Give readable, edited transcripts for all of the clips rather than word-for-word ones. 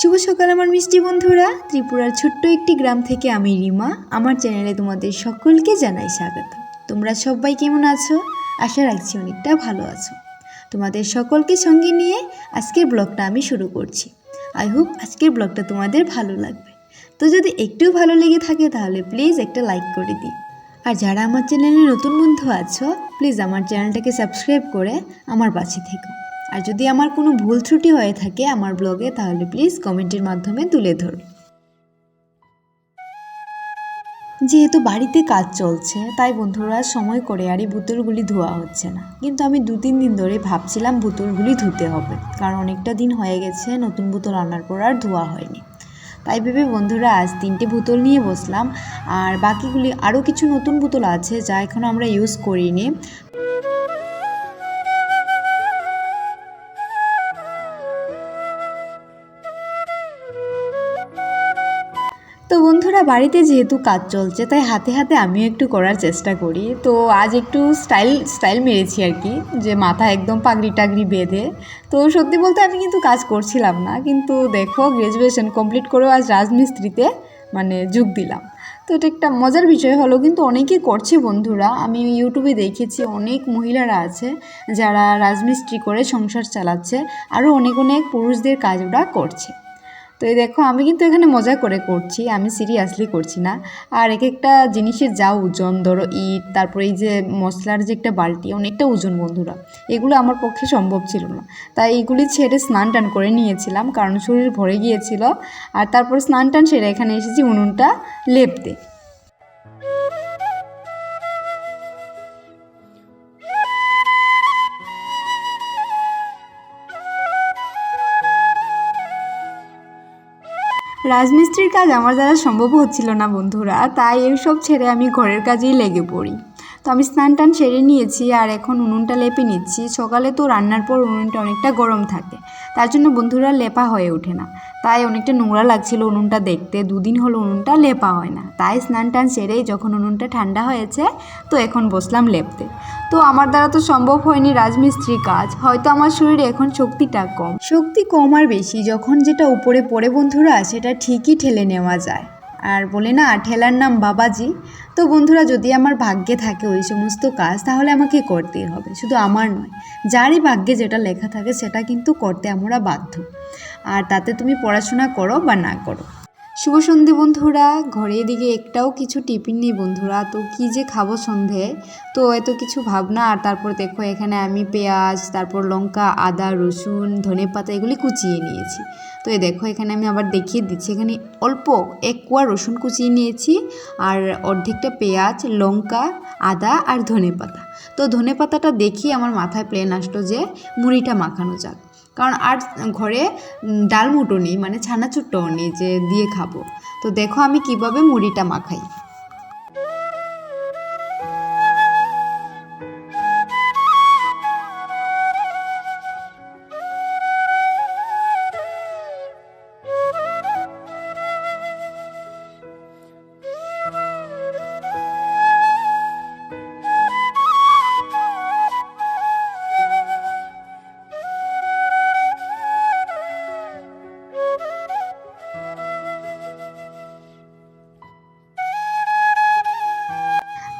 শুভ সকাল আমার মিষ্টি বন্ধুরা। ত্রিপুরার ছোট্ট একটি গ্রাম থেকে আমি রিমা আমার চ্যানেলে তোমাদের সকলকে জানাই স্বাগত। তোমরা সবাই কেমন আছো? আশা রাখছি অনেকটা ভালো আছো। তোমাদের সকলকে সঙ্গে নিয়ে আজকের ব্লগটা আমি শুরু করছি। আই হোপ আজকের ব্লগটা তোমাদের ভালো লাগবে। তো যদি একটু ভালো লেগে থাকে তাহলে প্লিজ একটা লাইক করে দিই। আর যারা আমার চ্যানেলে নতুন বন্ধু আছো প্লিজ আমার চ্যানেলটাকে সাবস্ক্রাইব করে আমার পাশে থেকো। আর যদি আমার কোনো ভুল ত্রুটি হয়ে থাকে আমার ব্লগে তাহলে প্লিজ কমেন্টের মাধ্যমে তুলে ধরো। যেহেতু বাড়িতে কাজ চলছে তাই বন্ধুরা সময় করে আর এই বোতলগুলি ধোয়া হচ্ছে না, কিন্তু আমি 2-3 দিন ধরে ভাবছিলাম বোতলগুলি ধুতে হবে, কারণ অনেকটা দিন হয়ে গেছে নতুন বোতল আনার পর আর ধোয়া হয়নি। তাই ভেবে বন্ধুরা আজ 3টে বোতল নিয়ে বসলাম। আর বাকিগুলি আরও কিছু নতুন বোতল আছে যা এখনও আমরা ইউজ করিনি। তো বন্ধুরা বাড়িতে যেহেতু কাজ চলছে তাই হাতে হাতে আমিও একটু করার চেষ্টা করি। তো আজ একটু স্টাইল মেরেছি আর কি, যে মাথা একদম পাগড়ি টাগড়ি বেঁধে। তো সত্যি বলতে আমি কিন্তু কাজ করছিলাম না, কিন্তু দেখো গ্র্যাজুয়েশন কমপ্লিট করেও আজ রাজমিস্ত্রিতে যোগ দিলাম। তো এটা একটা মজার বিষয় হলো, কিন্তু অনেকেই করছে বন্ধুরা। আমি ইউটিউবে দেখেছি অনেক মহিলারা আছে যারা রাজমিস্ত্রি করে সংসার চালাচ্ছে, আরও অনেক অনেক পুরুষদের কাজ ওরা করছে। তো এই দেখো আমি কিন্তু এখানে মজা করে করছি, আমি সিরিয়াসলি করছি না। আর এক একটা জিনিসের যা ওজন, ধরো ইট, তারপরে এই যে মশলার যে একটা বালতি, অনেকটা ওজন বন্ধুরা। এগুলো আমার পক্ষে সম্ভব ছিল না, তাই এইগুলি ছেড়ে স্নান টান করে নিয়েছিলাম, কারণ শরীর ভরে গিয়েছিল। আর তারপর স্নান টান সেরে এখানে এসেছি উনুনটা লেপতে। রাজমিস্ত্রির কাজ আমার দ্বারা সম্ভব হচ্ছিল না বন্ধুরা, তাই এইসব ছেড়ে আমি ঘরের কাজেই লেগে পড়ি। তো আমি স্নান টান সেরে নিয়েছি আর এখন উনুনটা লেপে নিচ্ছি। সকালে তো রান্নার পর উনুনটা অনেকটা গরম থাকে, তার জন্য বন্ধুরা লেপা হয়ে ওঠে না। তাই অনেকটা নোংরা লাগছিল উনুনটা দেখতে। 2 দিন হলো উনুনটা লেপা হয় না, তাই স্নান টান সেরেই যখন উনুনটা ঠান্ডা হয়েছে তো এখন বসলাম লেপতে। তো আমার দ্বারা তো সম্ভব হয়নি রাজমিস্ত্রির কাজ, হয়তো আমার শরীরে এখন শক্তিটা কম। শক্তি কম আর বেশি যখন যেটা উপরে পড়ে বন্ধুরা সেটা ঠিকই ঠেলে নেওয়া যায়। আর বলে না, ঠেলার নাম বাবাজি। তো বন্ধুরা যদি আমার ভাগ্যে থাকে ওই সমস্ত কাজ তাহলে আমাকে করতেই হবে, শুধু আমার নয়, যারই ভাগ্যে যেটা লেখা থাকে সেটা কিন্তু করতে আমরা বাধ্য। আর তাতে তুমি পড়াশোনা করো বা না করো। শুভ সন্ধে বন্ধুরা। ঘরে এদিকে একটাও কিছু টিফিন নেই বন্ধুরা, তো কি যে খাবো সন্ধে, তো এত কিছু ভাবনা। আর তারপর দেখো এখানে আমি পেঁয়াজ, তারপর লঙ্কা, আদা, রসুন, ধনেপাতা এগুলি কুচিয়ে নিয়েছি। তো এই দেখো এখানে আমি আবার দেখিয়ে দিচ্ছি, এখানে অল্প 1 কোয়া রসুন কুচিয়ে নিয়েছি, আর অর্ধেকটা পেঁয়াজ, লঙ্কা, আদা আর ধনেপাতা। তো ধনেপাতাটা দেখি আমার মাথায় প্ল্যান আসলো যে মুড়িটা মাখানো যাক, কারণ আর ঘরে ডালমুটো নেই, ছানাচুরটাও নেই যে দিয়ে খাবো। তো দেখো আমি কিভাবে মুড়িটা মাখাই।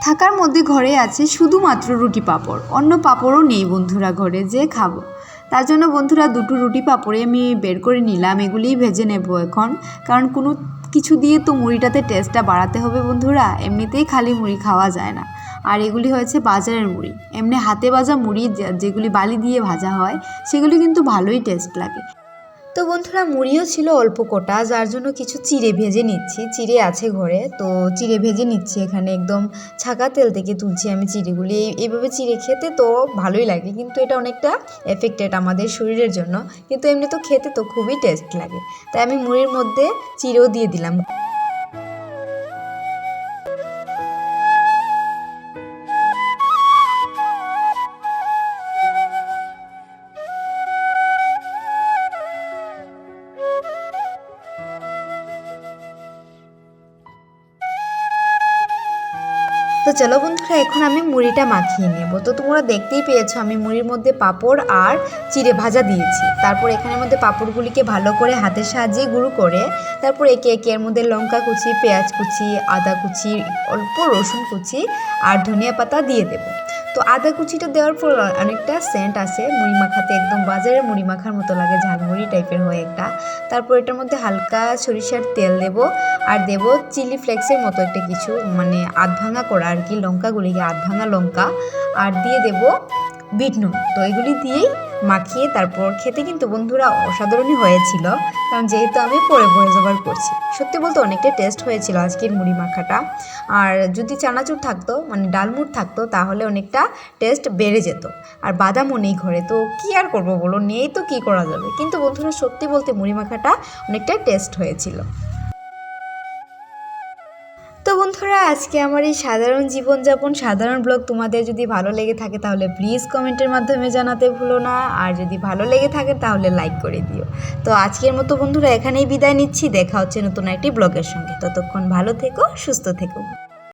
থাকার মধ্যে ঘরে আছে শুধুমাত্র রুটি পাঁপড়, অন্য পাঁপড়ও নেই বন্ধুরা ঘরে যে খাবো। তার জন্য বন্ধুরা 2টো রুটি পাঁপড়ে আমি বের করে নিলাম, এগুলিই ভেজে নেব এখন। কারণ কোনো কিছু দিয়ে তো মুড়িটাতে টেস্টটা বাড়াতে হবে বন্ধুরা, এমনিতেই খালি মুড়ি খাওয়া যায় না। আর এগুলি হয়েছে বাজারের মুড়ি, এমনি হাতে ভাজা মুড়ি যেগুলি বালি দিয়ে ভাজা হয় সেগুলি কিন্তু ভালোই টেস্ট লাগে। তো বন্ধুরা মুড়িও ছিল অল্প কটা, যার জন্য কিছু চিড়ে ভেজে নিচ্ছি। চিড়ে আছে ঘরে, তো চিড়ে ভেজে নিচ্ছি এখানে, একদম ছাকা তেল থেকে তুলছি আমি চিড়েগুলি। এইভাবে চিড়ে খেতে তো ভালোই লাগে, কিন্তু এটা অনেকটা এফেক্টেড আমাদের শরীরের জন্য, কিন্তু এমনি তো খেতে তো খুবই টেস্ট লাগে। তাই আমি মুড়ির মধ্যে চিড়েও দিয়ে দিলাম। তো চলো বন্ধুরা, এখন আমি মুড়িটা মাখিয়ে নেব। তো তোমরা দেখতেই পেয়েছো আমি মুড়ির মধ্যে পাঁপড় আর চিড়ে ভাজা দিয়েছি। তারপর এখানের মধ্যে পাঁপড়গুলিকে ভালো করে হাতের সাহায্যে গুঁড়ো করে তারপর একে একে এর মধ্যে লঙ্কা কুচি, পেঁয়াজ কুচি, আদা কুচি, অল্প রসুন কুচি আর ধনিয়া পাতা দিয়ে দেবো। তো আদা কুচিটা দেওয়ার পর অনেকটা সেন্ট আসে, মুড়ি মাখাতে একদম বাজারে মুড়ি মাখার মতো লাগে, ঝালমুড়ি টাইপের হয় একটা। তারপর এটার মধ্যে হালকা সরিষার তেল দেব আর দেব চিলি ফ্লেক্সের মতো একটা কিছু, মানে আধ ভাঙা করা আর কি, লঙ্কাগুলিকে আধ ভাঙা লঙ্কা, আর দিয়ে দেব বিট নুন। তো এগুলি দিয়েই মাখিয়ে তারপর খেতে কিন্তু বন্ধুরা অসাধারণই হয়েছিল, কারণ যেহেতু আমি পরে ভয়েস ওভার করছি। সত্যি বলতে অনেকটা টেস্ট হয়েছিল আজকের মুড়ি মাখাটা। আর যদি চানাচুর থাকতো, মানে ডালমুড় থাকতো, তাহলে অনেকটা টেস্ট বেড়ে যেত। আর বাদামও নেই ঘরে, তো কী আর করবো বলো, নেই তো কী করা যাবে। কিন্তু বন্ধুরা সত্যি বলতে মুড়ি মাখাটা অনেকটা টেস্ট হয়েছিল। তো বন্ধুরা, আজকে আমার এই সাধারণ জীবনযাপন, সাধারণ ব্লগ তোমাদের যদি ভালো লেগে থাকে তাহলে প্লিজ কমেন্টের মাধ্যমে জানাতে ভুলো না। আর যদি ভালো লেগে থাকে তাহলে লাইক করে দিও। তো আজকের মতো বন্ধুরা এখানেই বিদায় নিচ্ছি, দেখা হচ্ছে নতুন একটি ব্লগের সঙ্গে। ততক্ষণ ভালো থেকো, সুস্থ থেকো।